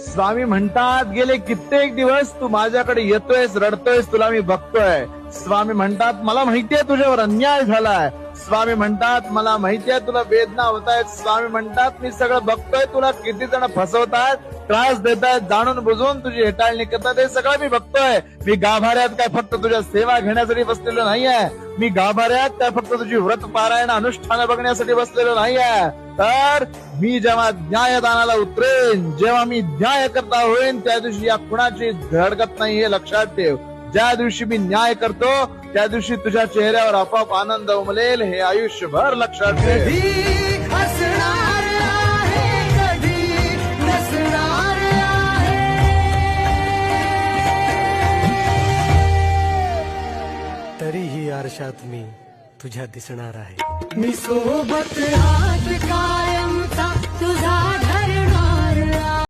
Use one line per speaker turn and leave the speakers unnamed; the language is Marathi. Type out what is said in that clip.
स्वामी म्हणतात गेले कित्येक दिवस तू माझ्याकडे येतोयस, रडतोयस, तुला मी बघतोय. स्वामी म्हणतात मला माहितीये तुझ्यावर अन्याय झालाय. स्वामी म्हणतात मला माहितीये तुला वेदना होत आहेत. स्वामी म्हणतात मी सगळं बघतोय, तुला किती जण फसवतात, त्रास देतायत, जाणून बुजून तुझी हेटाळणी करतात, हे सगळं मी बघतोय. मी गाभाऱ्यात काय फक्त तुझ्या सेवा घेण्यासाठी बसलेलो नाहीये. मी गाभाऱ्यात काय फक्त तुझी व्रत पारायण अनुष्ठान बघण्यासाठी बसलेलो नाहीये. तर मी जेव्हा न्यायदानाला उतरेन, जेव्हा मी न्याय करता होईन, त्या दिवशी या कुणाची धडकत नाही हे लक्षात ठेव. ज्या दिवशी मी न्याय करतो त्या दिवशी तुझ्या चेहऱ्यावर आपोआप आनंद उमलेल, हे आयुष्यभर लक्षात ठेव.
तरीही आरशात मी तुझ्या दिसणार आहे.
मी सोबत हात कायमचा तुझा